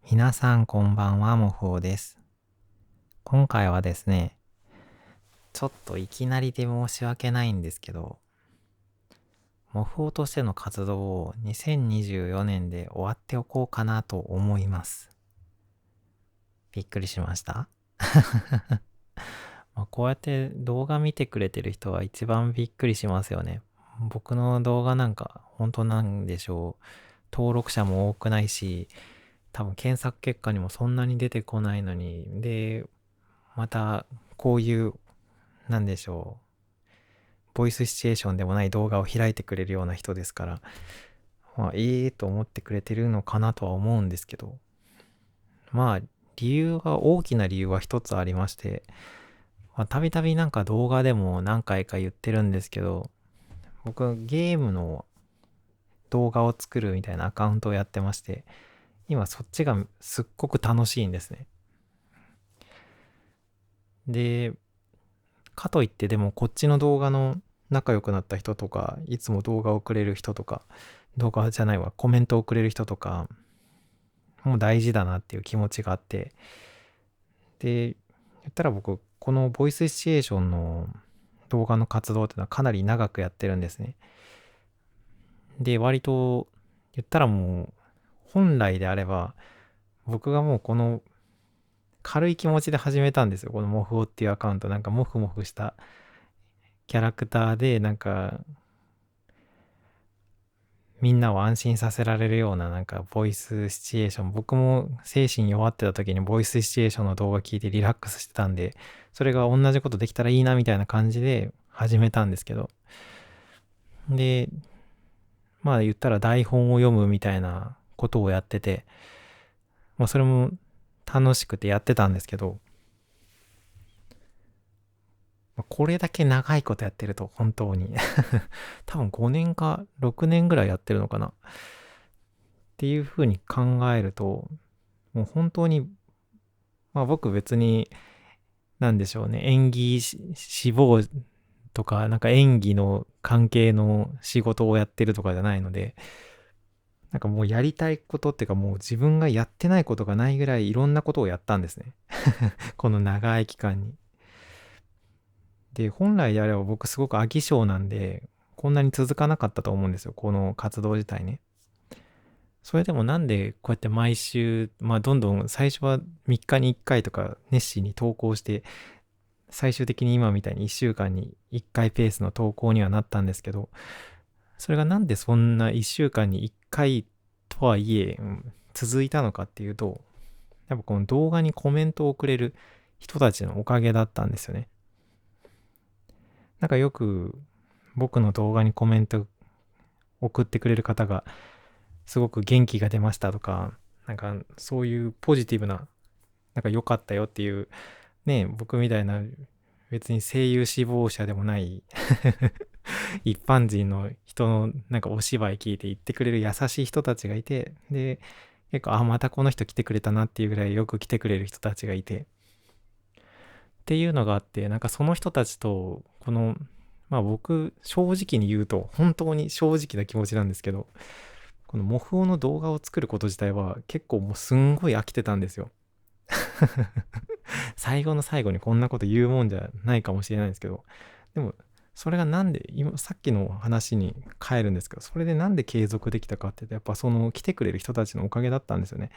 皆さんこんばんは、もふおです。今回はですね、ちょっといきなりで申し訳ないんですけど、もふおとしての活動を2024年で終わっておこうかなと思います。びっくりしました。こうやって動画見てくれてる人は一番びっくりしますよね。僕の動画なんか本当なんでしょう。登録者も多くないし、多分検索結果にもそんなに出てこないのに、で、またこういうなんでしょう、ボイスシチュエーションでもない動画を開いてくれるような人ですから、と思ってくれてるのかなとは思うんですけど、大きな理由は一つありまして、たびたびなんか動画でも何回か言ってるんですけど、僕ゲームの動画を作るみたいなアカウントをやってまして、今そっちがすっごく楽しいんですね。で、かといってでもこっちの動画の仲良くなった人とか、いつも動画をくれる人とか、動画じゃないわ、コメントをくれる人とか、もう大事だなっていう気持ちがあって、で、言ったら僕、このボイスシチュエーションの動画の活動っていうのはかなり長くやってるんですね。で、割と、言ったらもう、本来であれば、僕がもうこの軽い気持ちで始めたんですよ。このモフオっていうアカウント。なんかモフモフしたキャラクターで、なんかみんなを安心させられるようななんかボイスシチュエーション、僕も精神弱ってた時にボイスシチュエーションの動画聞いてリラックスしてたんで、それが同じことできたらいいなみたいな感じで始めたんですけど、で、言ったら台本を読むみたいなことをやってて、それも楽しくてやってたんですけど、これだけ長いことやってると本当に多分5年か6年ぐらいやってるのかなっていう風に考えると、もう本当に、僕別に、なんでしょうね、演技志望とか、なんか演技の関係の仕事をやってるとかじゃないので、なんかもうやりたいことっていうかもう自分がやってないことがないぐらいいろんなことをやったんですね。この長い期間に。で、本来であれば僕すごく飽き性なんで、こんなに続かなかったと思うんですよ。この活動自体ね。それでもなんでこうやって毎週、どんどん最初は3日に1回とか熱心に投稿して、最終的に今みたいに1週間に1回ペースの投稿にはなったんですけど、それがなんでそんな1週間に1回とはいえ、続いたのかっていうと、やっぱこの動画にコメントをくれる人たちのおかげだったんですよね。なんかよく僕の動画にコメント送ってくれる方がすごく元気が出ましたとか、なんかそういうポジティブな、なんか良かったよっていうね、僕みたいな別に声優志望者でもない一般人の人のなんかお芝居聞いて言ってくれる優しい人たちがいて、で、結構、またこの人来てくれたなっていうぐらいよく来てくれる人たちがいて、っていうのがあって、なんかその人たちと、この、僕、正直に言うと、本当に正直な気持ちなんですけど、このモフオの動画を作ること自体は結構もうすんごい飽きてたんですよ。最後の最後にこんなこと言うもんじゃないかもしれないんですけど、でも、それがなんで、今、さっきの話に変えるんですけど、それでなんで継続できたかって言うと、やっぱその来てくれる人たちのおかげだったんですよね。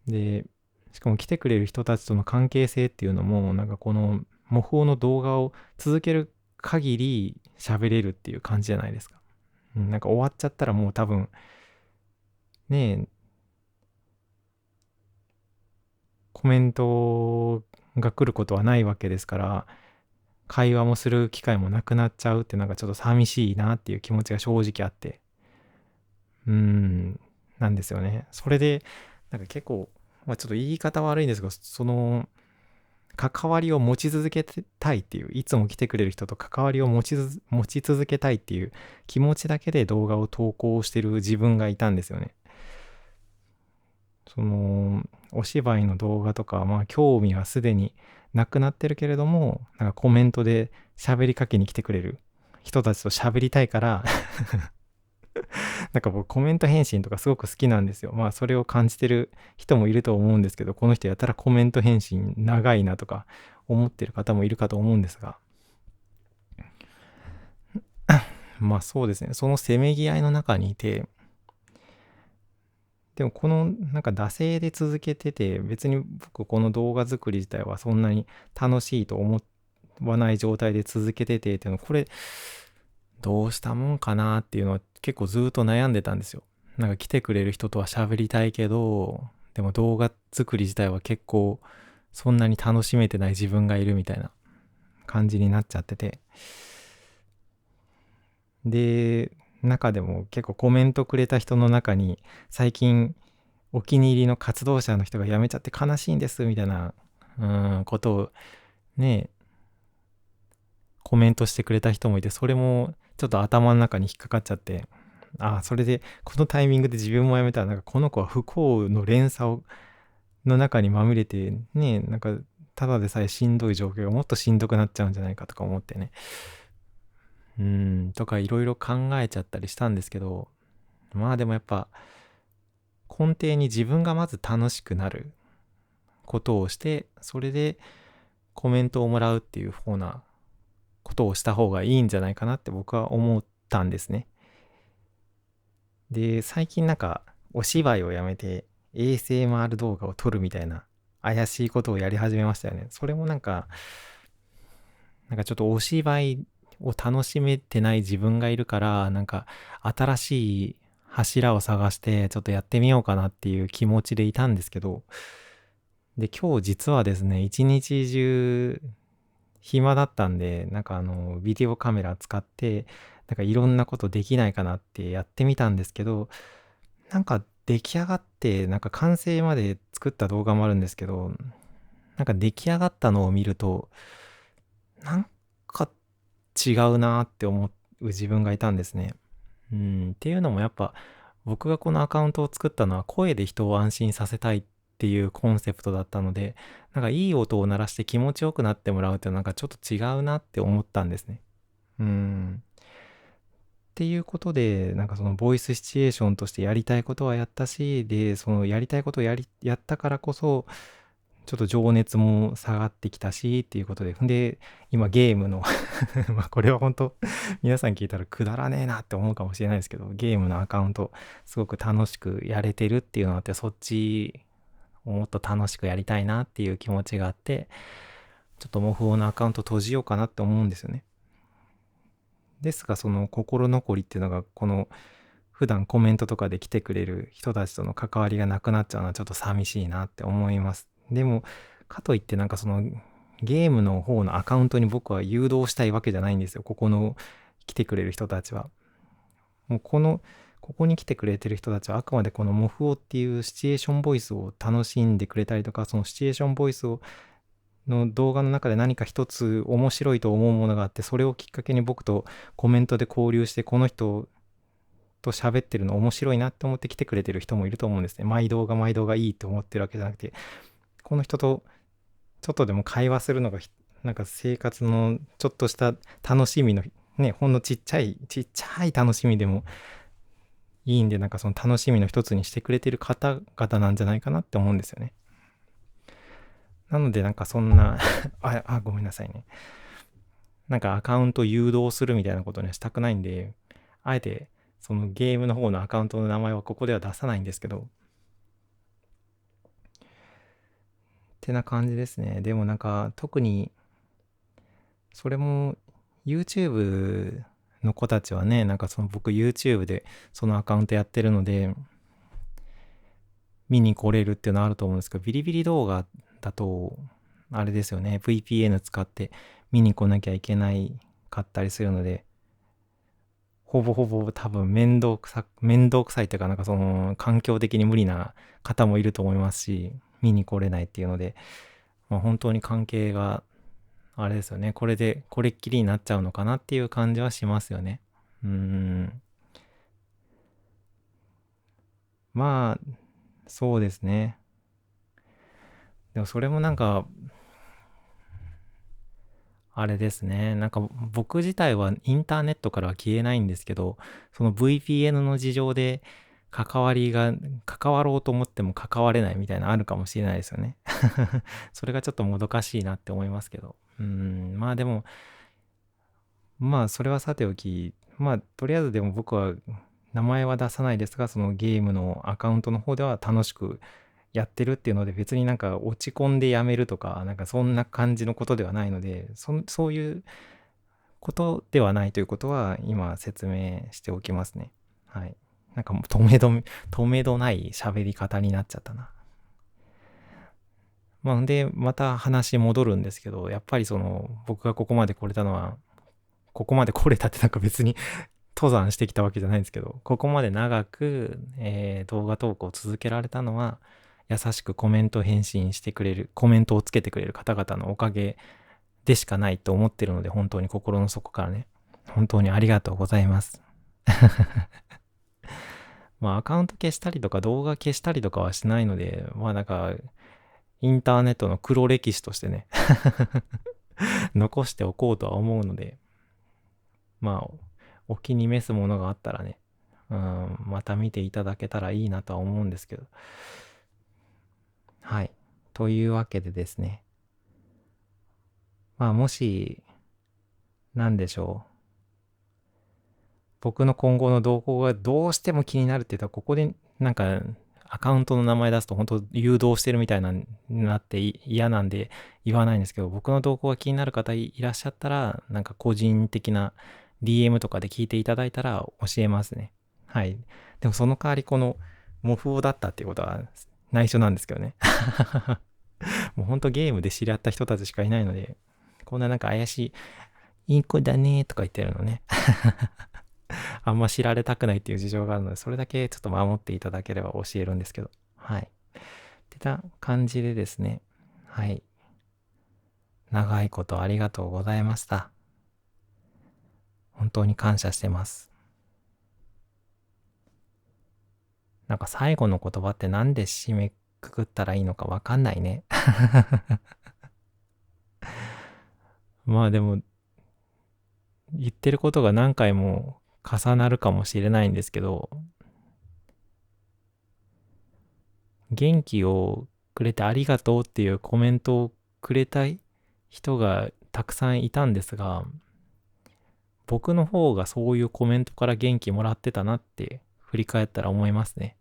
で、しかも来てくれる人たちとの関係性っていうのも、なんかこの模倣の動画を続ける限り喋れるっていう感じじゃないですか。なんか終わっちゃったらもう多分、ねえ、コメントが来ることはないわけですから、会話もする機会もなくなっちゃうってなんかちょっと寂しいなっていう気持ちが正直あって、なんですよね。それで、なんか結構、ちょっと言い方悪いんですが、その、関わりを持ち続けたいっていう、いつも来てくれる人と関わりを持ち続けたいっていう気持ちだけで動画を投稿してる自分がいたんですよね。その、お芝居の動画とか、興味はすでになくなってるけれども、なんかコメントで喋りかけに来てくれる人たちと喋りたいからなんか僕コメント返信とかすごく好きなんですよ。まあそれを感じてる人もいると思うんですけど、この人やたらコメント返信長いなとか思ってる方もいるかと思うんですが、まあそうですね。そのせめぎ合いの中にいて、でもこのなんか惰性で続けてて、別に僕この動画作り自体はそんなに楽しいと思わない状態で続けててっていうの、これどうしたもんかなっていうのは結構ずっと悩んでたんですよ。なんか来てくれる人とは喋りたいけど、でも動画作り自体は結構そんなに楽しめてない自分がいるみたいな感じになっちゃってて。で、中でも結構コメントくれた人の中に最近お気に入りの活動者の人が辞めちゃって悲しいんですみたいな、ことをね、コメントしてくれた人もいて、それもちょっと頭の中に引っかかっちゃって、ああ、それでこのタイミングで自分も辞めたら、なんかこの子は不幸の連鎖の中にまみれて、ね、なんかただでさえしんどい状況がもっとしんどくなっちゃうんじゃないかとか思ってね。とかいろいろ考えちゃったりしたんですけど、まあでもやっぱ根底に自分がまず楽しくなることをして、それでコメントをもらうっていう風なことをした方がいいんじゃないかなって僕は思ったんですね。で、最近なんかお芝居をやめて ASMR 動画を撮るみたいな怪しいことをやり始めましたよね。それもなんかちょっとお芝居を楽しめてない自分がいるから、なんか新しい柱を探してちょっとやってみようかなっていう気持ちでいたんですけど、で、今日実はですね、一日中暇だったんで、なんかビデオカメラ使って、なんかいろんなことできないかなってやってみたんですけど、なんか出来上がって、なんか完成まで作った動画もあるんですけど、なんか出来上がったのを見ると、なんか違うなって思う自分がいたんですね。っていうのもやっぱ僕がこのアカウントを作ったのは声で人を安心させたいっていうコンセプトだったので、なんかいい音を鳴らして気持ちよくなってもらうってなんかちょっと違うなって思ったんですね。っていうことで、なんかそのボイスシチュエーションとしてやりたいことはやったし、で、そのやりたいことをやったからこそ、ちょっと情熱も下がってきたしっていうことで、で、今ゲームのまあこれは本当皆さん聞いたらくだらねえなって思うかもしれないですけど、ゲームのアカウントすごく楽しくやれてるっていうのがあって、そっちをもっと楽しくやりたいなっていう気持ちがあって、ちょっとモフオのアカウント閉じようかなって思うんですよね。ですが、その心残りっていうのが、この普段コメントとかで来てくれる人たちとの関わりがなくなっちゃうのはちょっと寂しいなって思います。でも、かといってなんかそのゲームの方のアカウントに僕は誘導したいわけじゃないんですよ。ここの来てくれる人たちは。もうここに来てくれてる人たちはあくまでこのモフオっていうシチュエーションボイスを楽しんでくれたりとか、そのシチュエーションボイスの動画の中で何か一つ面白いと思うものがあって、それをきっかけに僕とコメントで交流して、この人と喋ってるの面白いなって思って来てくれてる人もいると思うんですね。毎動がいいと思ってるわけじゃなくて、この人とちょっとでも会話するのがなんか生活のちょっとした楽しみのね、ほんのちっちゃい楽しみでもいいんで、なんかその楽しみの一つにしてくれてる方々なんじゃないかなって思うんですよね。なのでなんかそんなごめんなさいね。なんかアカウント誘導するみたいなことにはしたくないんで、あえてそのゲームの方のアカウントの名前はここでは出さないんですけど、ってな感じですね。でもなんか特にそれも YouTube の子たちはね、なんかその僕 YouTube でそのアカウントやってるので見に来れるっていうのはあると思うんですけど、ビリビリ動画だとあれですよね、VPN 使って見に来なきゃいけないかったりするので、ほぼほぼ多分面倒くさいっていうか、なんかその環境的に無理な方もいると思いますし、見に来れないっていうので、まあ、本当に関係があれですよね。これで、これっきりになっちゃうのかなっていう感じはしますよね。まあ、そうですね。でもそれもなんか、あれですね。なんか僕自体はインターネットからは消えないんですけど、その VPN の事情で関わろうと思っても関われないみたいなのあるかもしれないですよね。それがちょっともどかしいなって思いますけど。まあでも、まあそれはさておき、まあとりあえずでも僕は名前は出さないですが、そのゲームのアカウントの方では楽しくやってるっていうので、別になんか落ち込んでやめるとか、なんかそんな感じのことではないので、そういうことではないということは今説明しておきますね。はい。なんかもう止めどない喋り方になっちゃったな。まあ、で、また話戻るんですけど、やっぱりその、僕がここまで来れたのは、ここまで来れたってなんか別に登山してきたわけじゃないんですけど、ここまで長く、動画投稿を続けられたのは、優しくコメント返信してくれる、コメントをつけてくれる方々のおかげでしかないと思ってるので、本当に心の底からね、本当にありがとうございます。まあ、アカウント消したりとか動画消したりとかはしないので、まあなんか、インターネットの黒歴史としてね残しておこうとは思うので、まあ、お気に召すものがあったらね、また見ていただけたらいいなとは思うんですけど。はい。というわけでですね。まあ、もし、なんでしょう。僕の今後の動向がどうしても気になるって言ったら、ここでなんかアカウントの名前出すと本当誘導してるみたいになって嫌なんで言わないんですけど、僕の動向が気になる方いらっしゃったら、なんか個人的な DM とかで聞いていただいたら教えますね。はい。でもその代わりこのモフオだったっていうことは内緒なんですけどね。もうほんとゲームで知り合った人たちしかいないので、こんななんか怪しい、いい子だねとか言ってるのね。あんま知られたくないっていう事情があるので、それだけちょっと守っていただければ教えるんですけど。はい。ってな感じでですね。はい。長いことありがとうございました。本当に感謝してます。なんか最後の言葉ってなんで締めくくったらいいのかわかんないね。まあでも、言ってることが何回も重なるかもしれないんですけど、元気をくれてありがとうっていうコメントをくれた人がたくさんいたんですが、僕の方がそういうコメントから元気もらってたなって振り返ったら思いますね。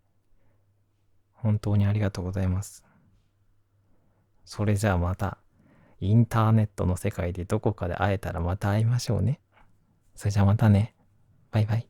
本当にありがとうございます。それじゃあまたインターネットの世界でどこかで会えたらまた会いましょうね。それじゃあまたね。バイバイ。